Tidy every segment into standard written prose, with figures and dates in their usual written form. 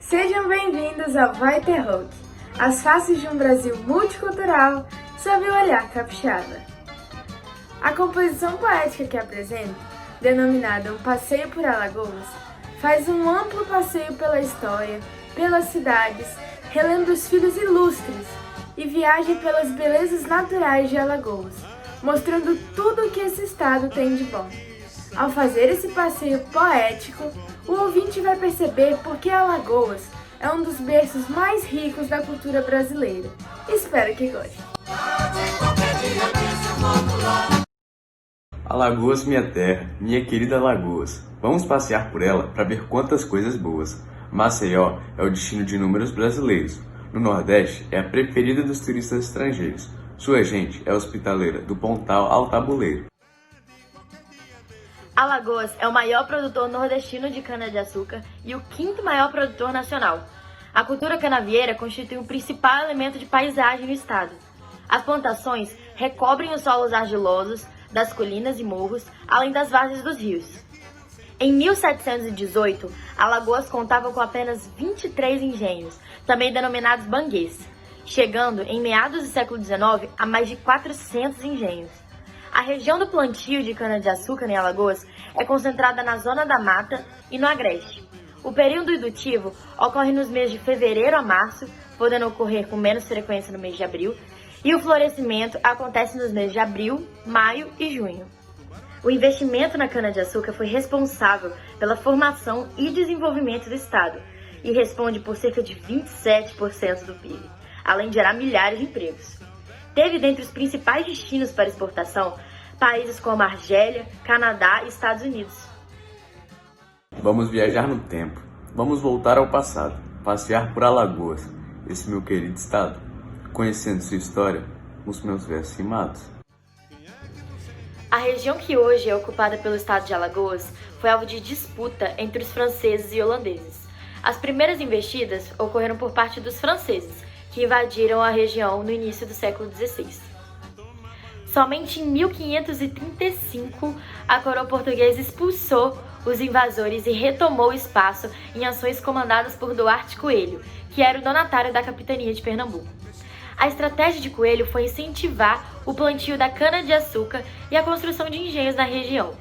Sejam bem-vindos ao Vai Ter Rock, as faces de um Brasil multicultural sob o olhar capixaba. A composição poética que apresento, denominada Um Passeio por Alagoas, faz um amplo passeio pela história, pelas cidades, relembra os filhos ilustres e viaja pelas belezas naturais de Alagoas, mostrando tudo o que esse estado tem de bom. Ao fazer esse passeio poético, o ouvinte vai perceber por que Alagoas é um dos berços mais ricos da cultura brasileira. Espero que goste. Alagoas, minha terra, minha querida Alagoas. Vamos passear por ela para ver quantas coisas boas. Maceió é o destino de inúmeros brasileiros. No Nordeste, é a preferida dos turistas estrangeiros. Sua gente é hospitaleira, do Pontal ao Tabuleiro. Alagoas é o maior produtor nordestino de cana-de-açúcar e o quinto maior produtor nacional. A cultura canavieira constitui o principal elemento de paisagem no estado. As plantações recobrem os solos argilosos das colinas e morros, além das várzeas dos rios. Em 1718, Alagoas contava com apenas 23 engenhos, também denominados banguês, chegando, em meados do século XIX, a mais de 400 engenhos. A região do plantio de cana-de-açúcar em Alagoas é concentrada na zona da mata e no agreste. O período indutivo ocorre nos meses de fevereiro a março, podendo ocorrer com menos frequência no mês de abril, e o florescimento acontece nos meses de abril, maio e junho. O investimento na cana-de-açúcar foi responsável pela formação e desenvolvimento do estado e responde por cerca de 27% do PIB, além de gerar milhares de empregos. Teve dentre os principais destinos para exportação países como Argélia, Canadá e Estados Unidos. Vamos viajar no tempo. Vamos voltar ao passado, passear por Alagoas, esse meu querido estado, conhecendo sua história com os meus versos rimados. A região que hoje é ocupada pelo estado de Alagoas foi alvo de disputa entre os franceses e holandeses. As primeiras investidas ocorreram por parte dos franceses, que invadiram a região no início do século XVI. Somente em 1535, a coroa portuguesa expulsou os invasores e retomou o espaço em ações comandadas por Duarte Coelho, que era o donatário da capitania de Pernambuco. A estratégia de Coelho foi incentivar o plantio da cana-de-açúcar e a construção de engenhos na região.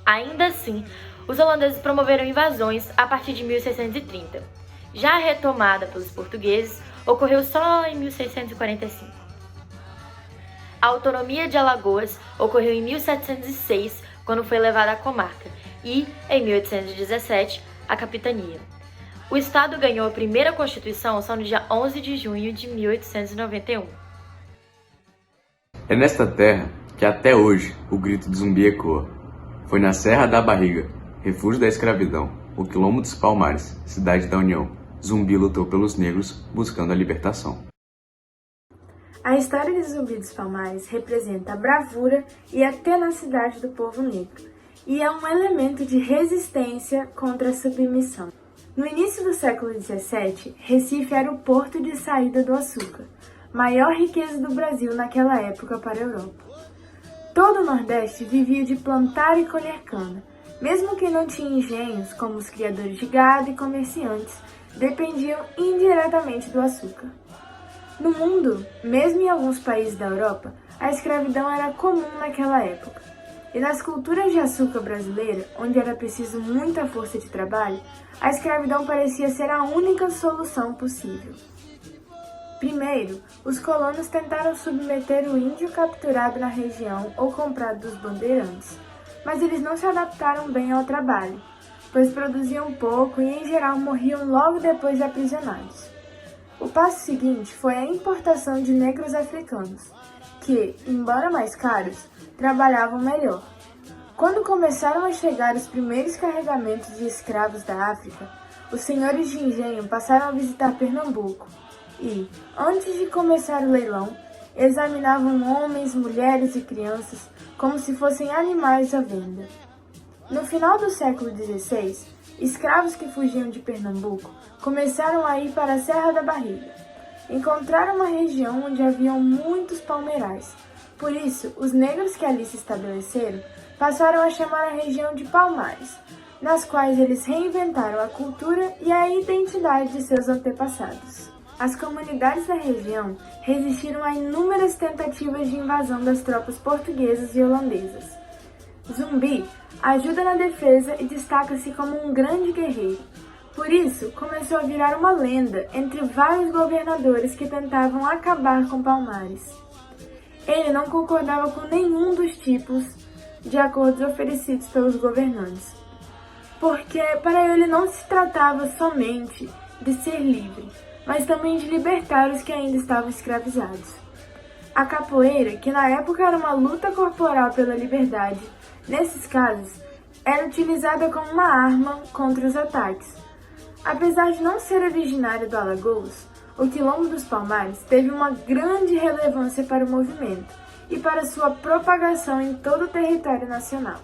Ainda assim, os holandeses promoveram invasões a partir de 1630. Já a retomada pelos portugueses ocorreu só em 1645. A autonomia de Alagoas ocorreu em 1706, quando foi levada a comarca, e, em 1817, a capitania. O estado ganhou a primeira Constituição só no dia 11 de junho de 1891. É nesta terra que até hoje o grito de zumbi ecoa. Foi na Serra da Barriga, refúgio da escravidão, o quilombo dos Palmares, cidade da União. Zumbi lutou pelos negros, buscando a libertação. A história de Zumbi dos Palmares representa a bravura e a tenacidade do povo negro, e é um elemento de resistência contra a submissão. No início do século XVII, Recife era o porto de saída do açúcar, maior riqueza do Brasil naquela época para a Europa. Todo o Nordeste vivia de plantar e colher cana. Mesmo quem não tinha engenhos, como os criadores de gado e comerciantes, dependiam indiretamente do açúcar. No mundo, mesmo em alguns países da Europa, a escravidão era comum naquela época. E nas culturas de açúcar brasileira, onde era preciso muita força de trabalho, a escravidão parecia ser a única solução possível. Primeiro, os colonos tentaram submeter o índio capturado na região ou comprado dos bandeirantes, mas eles não se adaptaram bem ao trabalho, pois produziam pouco e em geral morriam logo depois de aprisionados. O passo seguinte foi a importação de negros africanos, que, embora mais caros, trabalhavam melhor. Quando começaram a chegar os primeiros carregamentos de escravos da África, os senhores de engenho passaram a visitar Pernambuco e, antes de começar o leilão, examinavam homens, mulheres e crianças como se fossem animais à venda. No final do século XVI, escravos que fugiam de Pernambuco começaram a ir para a Serra da Barriga. Encontraram uma região onde haviam muitos palmeirais. Por isso, os negros que ali se estabeleceram passaram a chamar a região de Palmares. nas quais eles reinventaram a cultura e a identidade de seus antepassados. As comunidades da região resistiram a inúmeras tentativas de invasão das tropas portuguesas e holandesas. Zumbi ajuda na defesa e destaca-se como um grande guerreiro. Por isso, começou a virar uma lenda entre vários governadores que tentavam acabar com Palmares. Ele não concordava com nenhum dos tipos de acordos oferecidos pelos governantes, porque para ele não se tratava somente de ser livre, mas também de libertar os que ainda estavam escravizados. A capoeira, que na época era uma luta corporal pela liberdade, nesses casos, era utilizada como uma arma contra os ataques. Apesar de não ser originário do Alagoas, o Quilombo dos Palmares teve uma grande relevância para o movimento e para sua propagação em todo o território nacional.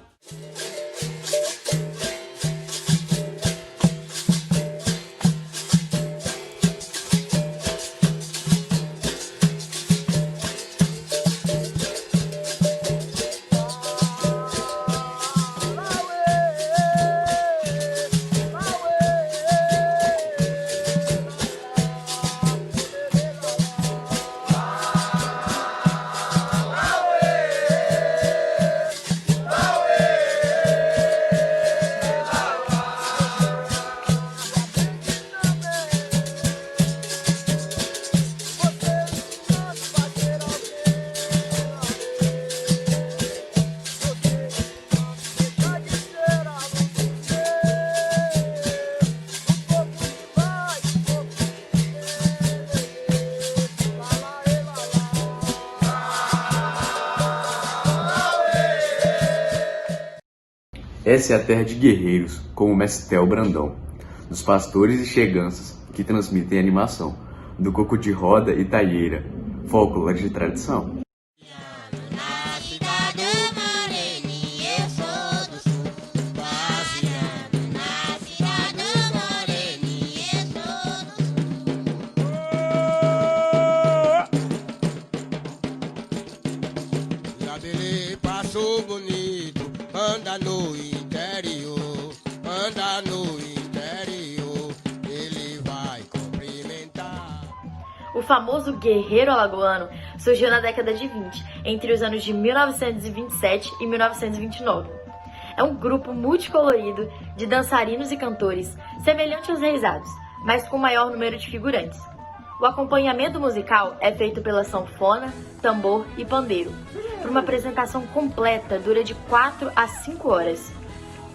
Essa é a terra de guerreiros, como o Mestel Brandão, dos pastores e cheganças que transmitem animação, do coco de roda e taieira, folclore de tradição. Passou bonito, anda no interior, ele vai cumprimentar. O famoso guerreiro alagoano surgiu na década de 20, entre os anos de 1927 e 1929. É um grupo multicolorido de dançarinos e cantores, semelhante aos reisados, mas com maior número de figurantes. O acompanhamento musical é feito pela sanfona, tambor e pandeiro. Para uma apresentação completa, dura de 4 a 5 horas.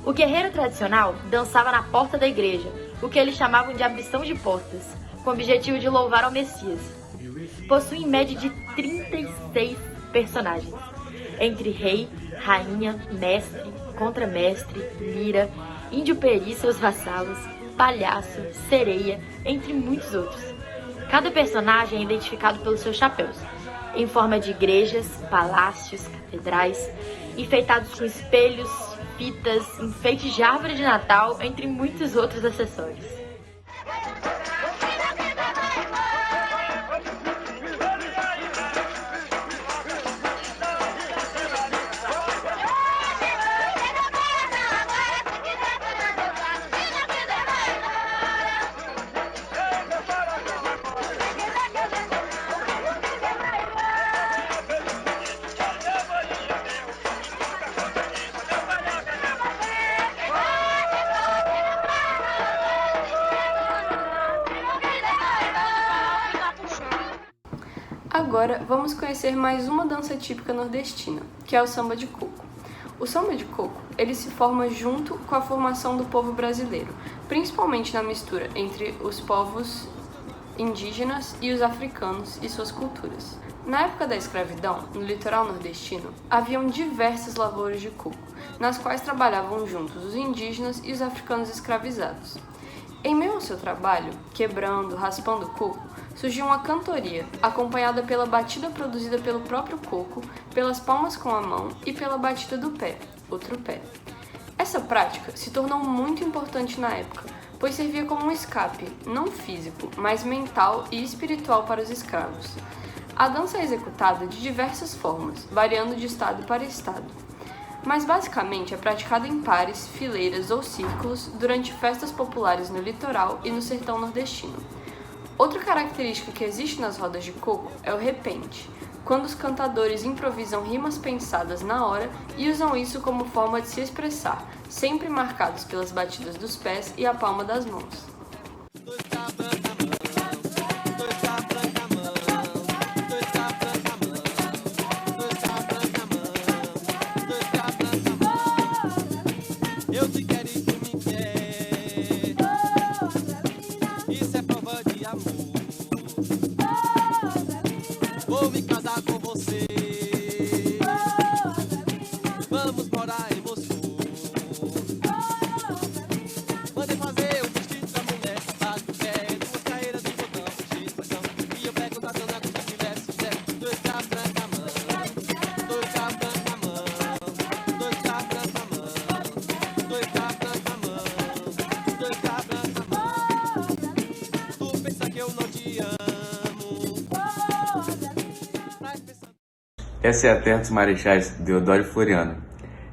O guerreiro tradicional dançava na porta da igreja, o que eles chamavam de abrição de portas, com o objetivo de louvar ao Messias. Possui em média de 36 personagens, entre rei, rainha, mestre, contramestre, lira, índio peri e seus vassalos, palhaço, sereia, entre muitos outros. Cada personagem é identificado pelos seus chapéus, em forma de igrejas, palácios, catedrais, enfeitados com espelhos, fitas, enfeites de árvore de Natal, entre muitos outros acessórios. Agora vamos conhecer mais uma dança típica nordestina, que é o samba de coco. O samba de coco, ele se forma junto com a formação do povo brasileiro, principalmente na mistura entre os povos indígenas e os africanos e suas culturas. Na época da escravidão, no litoral nordestino, haviam diversas lavouras de coco, nas quais trabalhavam juntos os indígenas e os africanos escravizados. Em meio ao seu trabalho, quebrando, raspando o coco, surgiu uma cantoria, acompanhada pela batida produzida pelo próprio coco, pelas palmas com a mão e pela batida do pé, o tropé. Essa prática se tornou muito importante na época, pois servia como um escape, não físico, mas mental e espiritual para os escravos. A dança é executada de diversas formas, variando de estado para estado. mas basicamente é praticada em pares, fileiras ou círculos durante festas populares no litoral e no sertão nordestino. Outra característica que existe nas rodas de coco é o repente, quando os cantadores improvisam rimas pensadas na hora e usam isso como forma de se expressar, sempre marcados pelas batidas dos pés e a palma das mãos. Eu te quero e tu me quer. Isso é prova de amor. Vou me casar com você. Vamos morar em Moscou. Mandei fazer o vestido da mulher. Sabe o que é? Duas carreiras de botão, cheio de pressão. E eu pego na dona como se tivesse sucesso. Dois carros branca a mão. Dois carros branca a mão. Dois carros branca a mão. Dois carros branca a mão. Dois carros branca a mão. Tu pensa que eu não te amo. Mas pensa... Essa é a terra dos marechais Deodoro e Floriano,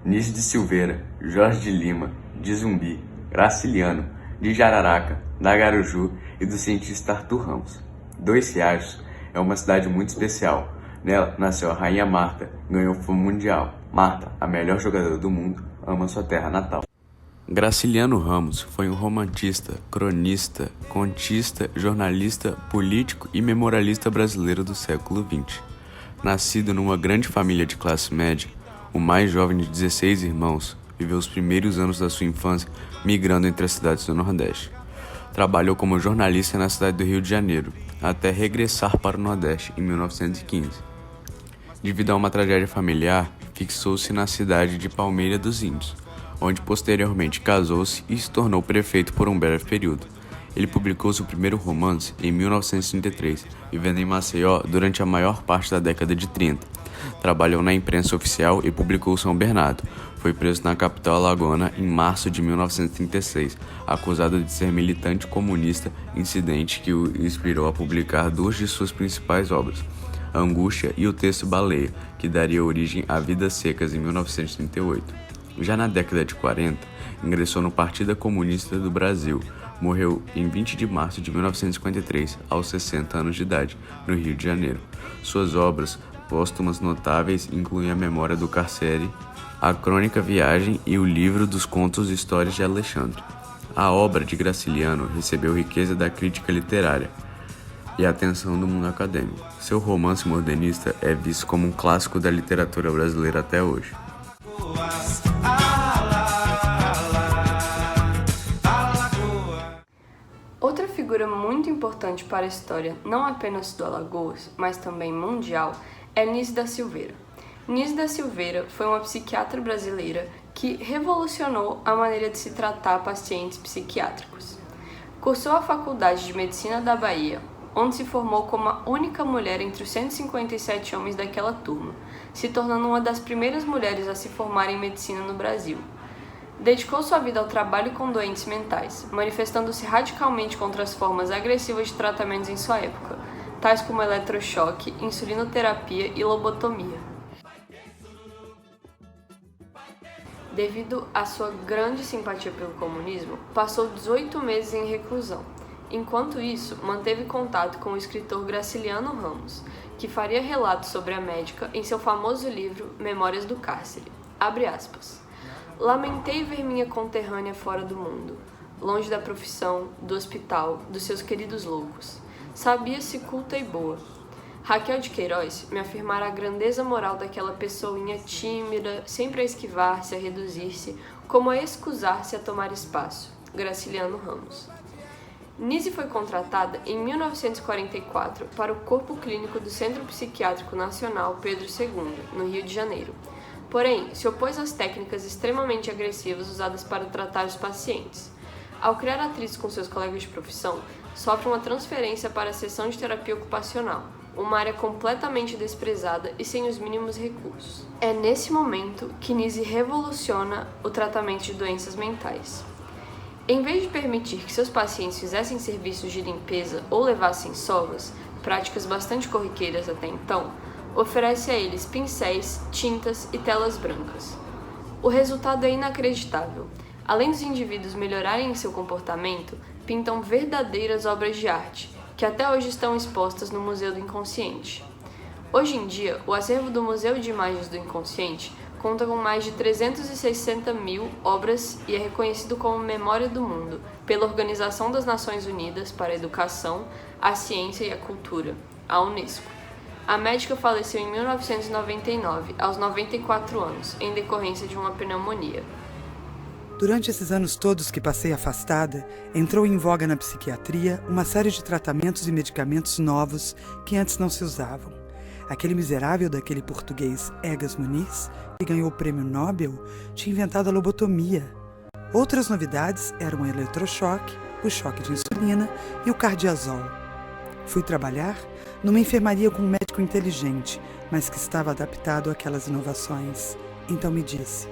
Nício de Silveira, Jorge de Lima, de Zumbi, Graciliano, de Jararaca, da Garuju e do cientista Arthur Ramos. Dois Riachos é uma cidade muito especial. Nela nasceu a Rainha Marta e ganhou fama mundial. Marta, a melhor jogadora do mundo, ama sua terra natal. Graciliano Ramos foi um romantista, cronista, contista, jornalista, político e memorialista brasileiro do século XX. Nascido numa grande família de classe média, o mais jovem de 16 irmãos, viveu os primeiros anos da sua infância migrando entre as cidades do Nordeste. Trabalhou como jornalista na cidade do Rio de Janeiro, até regressar para o Nordeste em 1915. Devido a uma tragédia familiar, fixou-se na cidade de Palmeira dos Índios, onde posteriormente casou-se e se tornou prefeito por um breve período. Ele publicou seu primeiro romance em 1933, vivendo em Maceió durante a maior parte da década de 30. Trabalhou na imprensa oficial e publicou São Bernardo. Foi preso na capital alagoana em março de 1936, acusado de ser militante comunista, incidente que o inspirou a publicar duas de suas principais obras, Angústia e o texto Baleia, que daria origem a Vidas Secas em 1938. Já na década de 40, ingressou no Partido Comunista do Brasil. Morreu em 20 de março de 1953, aos 60 anos de idade, no Rio de Janeiro. Suas obras póstumas notáveis incluem a Memória do Carcere, a Crônica Viagem e o Livro dos Contos e Histórias de Alexandre. A obra de Graciliano recebeu riqueza da crítica literária e a atenção do mundo acadêmico. Seu romance modernista é visto como um clássico da literatura brasileira até hoje. Outra figura muito importante para a história, não apenas do Alagoas, mas também mundial, é Nício da Silveira. Nício da Silveira foi uma psiquiatra brasileira que revolucionou a maneira de se tratar pacientes psiquiátricos. Cursou a Faculdade de Medicina da Bahia, onde se formou como a única mulher entre os 157 homens daquela turma, se tornando uma das primeiras mulheres a se formar em medicina no Brasil. Dedicou sua vida ao trabalho com doentes mentais, manifestando-se radicalmente contra as formas agressivas de tratamentos em sua época, tais como eletrochoque, insulinoterapia e lobotomia. Devido à sua grande simpatia pelo comunismo, passou 18 meses em reclusão. Enquanto isso, manteve contato com o escritor Graciliano Ramos, que faria relatos sobre a médica em seu famoso livro Memórias do Cárcere. Abre aspas. Lamentei ver minha conterrânea fora do mundo, longe da profissão, do hospital, dos seus queridos loucos. Sabia-se culta e boa. Raquel de Queiroz me afirmara a grandeza moral daquela pessoinha tímida, sempre a esquivar-se, a reduzir-se, como a excusar-se a tomar espaço. Graciliano Ramos. Nise foi contratada em 1944 para o Corpo Clínico do Centro Psiquiátrico Nacional Pedro II, no Rio de Janeiro. Porém, se opôs às técnicas extremamente agressivas usadas para tratar os pacientes. Ao criar atritos com seus colegas de profissão, sofre uma transferência para a seção de terapia ocupacional, uma área completamente desprezada e sem os mínimos recursos. É nesse momento que Nise revoluciona o tratamento de doenças mentais. Em vez de permitir que seus pacientes fizessem serviços de limpeza ou levassem sovas, práticas bastante corriqueiras até então, oferece a eles pincéis, tintas e telas brancas. O resultado é inacreditável. Além dos indivíduos melhorarem seu comportamento, pintam verdadeiras obras de arte, que até hoje estão expostas no Museu do Inconsciente. Hoje em dia, o acervo do Museu de Imagens do Inconsciente conta com mais de 360 mil obras e é reconhecido como Memória do Mundo pela Organização das Nações Unidas para a Educação, a Ciência e a Cultura, a Unesco. A médica faleceu em 1999, aos 94 anos, em decorrência de uma pneumonia. Durante esses anos todos que passei afastada, entrou em voga na psiquiatria uma série de tratamentos e medicamentos novos que antes não se usavam. Aquele miserável daquele português Egas Muniz, que ganhou o prêmio Nobel, tinha inventado a lobotomia. Outras novidades eram o eletrochoque, o choque de insulina e o cardiazol. Fui trabalhar numa enfermaria com um médico inteligente, mas que estava adaptado àquelas inovações. Então me disse: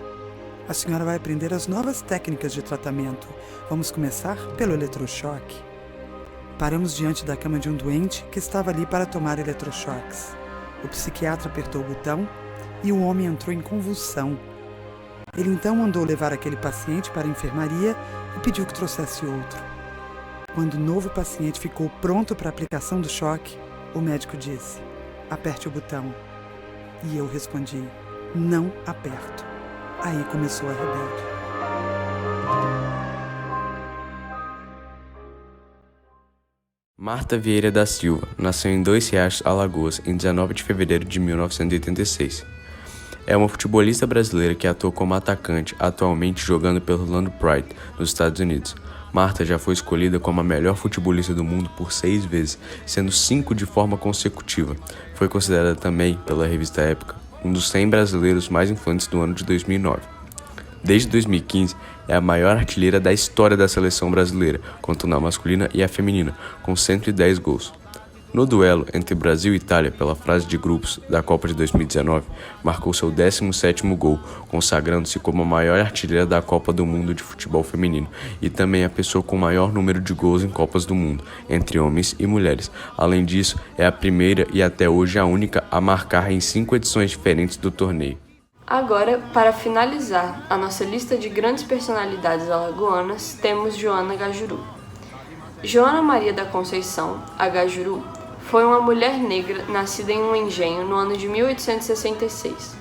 a senhora vai aprender as novas técnicas de tratamento. Vamos começar pelo eletrochoque. Paramos diante da cama de um doente que estava ali para tomar eletrochoques. O psiquiatra apertou o botão e o homem entrou em convulsão. Ele então mandou levar aquele paciente para a enfermaria e pediu que trouxesse outro. Quando o novo paciente ficou pronto para a aplicação do choque, o médico disse: aperte o botão. E eu respondi: não aperto. Aí começou a rebelde. Marta Vieira da Silva nasceu em Dois Riachos, Alagoas, em 19 de fevereiro de 1986. É uma futebolista brasileira que atua como atacante, atualmente jogando pelo Orlando Pride, nos Estados Unidos. Marta já foi escolhida como a melhor futebolista do mundo por 6 vezes, sendo 5 de forma consecutiva. Foi considerada também, pela revista Época, um dos 100 brasileiros mais influentes do ano de 2009. Desde 2015, é a maior artilheira da história da seleção brasileira, contando a masculina e a feminina, com 110 gols. No duelo entre Brasil e Itália pela fase de grupos da Copa de 2019, marcou seu 17º gol, consagrando-se como a maior artilheira da Copa do Mundo de futebol feminino e também a pessoa com o maior número de gols em Copas do Mundo, entre homens e mulheres. Além disso, é a primeira e até hoje a única a marcar em 5 edições diferentes do torneio. Agora, para finalizar a nossa lista de grandes personalidades alagoanas, temos Joana Gajuru. Joana Maria da Conceição, a Gajuru, foi uma mulher negra nascida em um engenho no ano de 1866.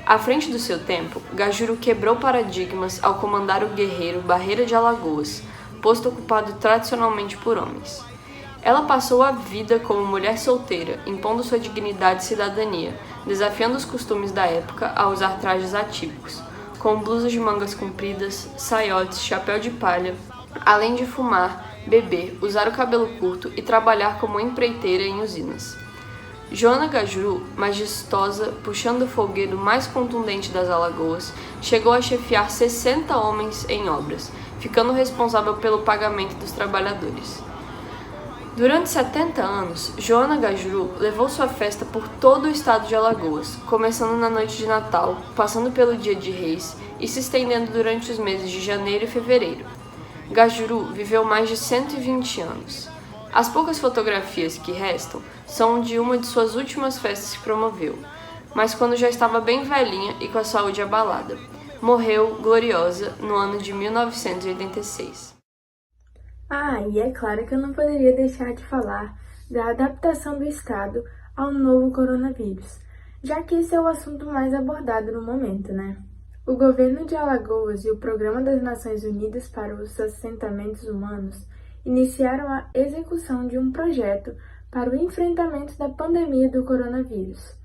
À frente do seu tempo, Gajuru quebrou paradigmas ao comandar o guerreiro Barreira de Alagoas, posto ocupado tradicionalmente por homens. Ela passou a vida como mulher solteira, impondo sua dignidade e cidadania, desafiando os costumes da época a usar trajes atípicos, com blusas de mangas compridas, saiotes, chapéu de palha, além de fumar, beber, usar o cabelo curto e trabalhar como empreiteira em usinas. Joana Gajuru, majestosa, puxando o folguedo mais contundente das Alagoas, chegou a chefiar 60 homens em obras, ficando responsável pelo pagamento dos trabalhadores. Durante 70 anos, Joana Gajuru levou sua festa por todo o estado de Alagoas, começando na noite de Natal, passando pelo Dia de Reis e se estendendo durante os meses de janeiro e fevereiro. Gajuru viveu mais de 120 anos. As poucas fotografias que restam são de uma de suas últimas festas que promoveu, mas quando já estava bem velhinha e com a saúde abalada. Morreu gloriosa no ano de 1986. E é claro que eu não poderia deixar de falar da adaptação do Estado ao novo coronavírus, já que esse é o assunto mais abordado no momento, né? O governo de Alagoas e o Programa das Nações Unidas para os Assentamentos Humanos iniciaram a execução de um projeto para o enfrentamento da pandemia do coronavírus.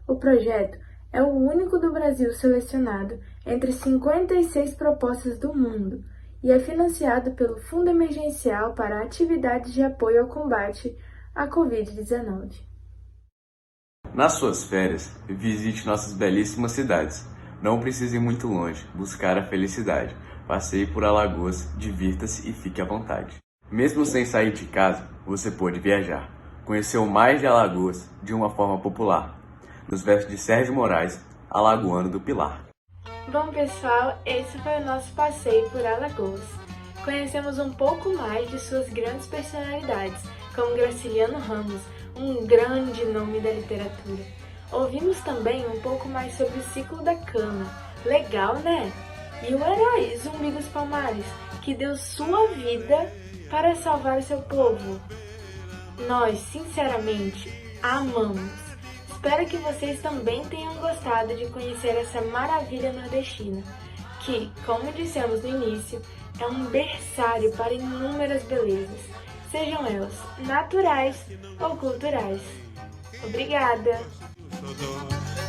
O projeto é o único do Brasil selecionado entre 56 propostas do mundo e é financiado pelo Fundo Emergencial para Atividades de Apoio ao Combate à Covid-19. Nas suas férias, visite nossas belíssimas cidades. Não precise ir muito longe buscar a felicidade. Passeie por Alagoas, divirta-se e fique à vontade. Mesmo sem sair de casa, você pode viajar. Conhecer o mais de Alagoas de uma forma popular. Nos versos de Sérgio Moraes, alagoano do Pilar. Bom, pessoal, esse foi o nosso passeio por Alagoas. Conhecemos um pouco mais de suas grandes personalidades, como Graciliano Ramos, um grande nome da literatura. Ouvimos também um pouco mais sobre o ciclo da cana, Legal, né? E o herói Zumbi dos Palmares, que deu sua vida para salvar seu povo. Nós, sinceramente, amamos. Espero que vocês também tenham gostado de conhecer essa maravilha nordestina, que, como dissemos no início, é um berçário para inúmeras belezas, sejam elas naturais ou culturais. Obrigada!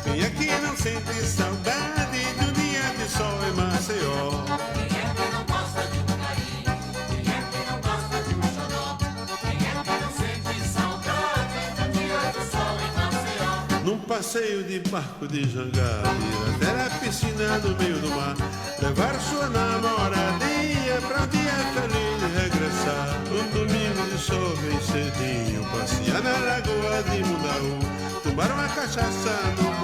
Quem é que não sente saudade do dia de sol em Maceió? Quem é que não gosta de um carinho? Quem é que não gosta de um xodó? Quem é que não sente saudade do dia de sol em Maceió? Num passeio de barco de Jangadeira até na piscina no meio do mar, levar sua namoradinha pra um dia feliz regressar. Num domingo de sol bem cedinho, passear na lagoa de Mundaú, tomar uma cachaça no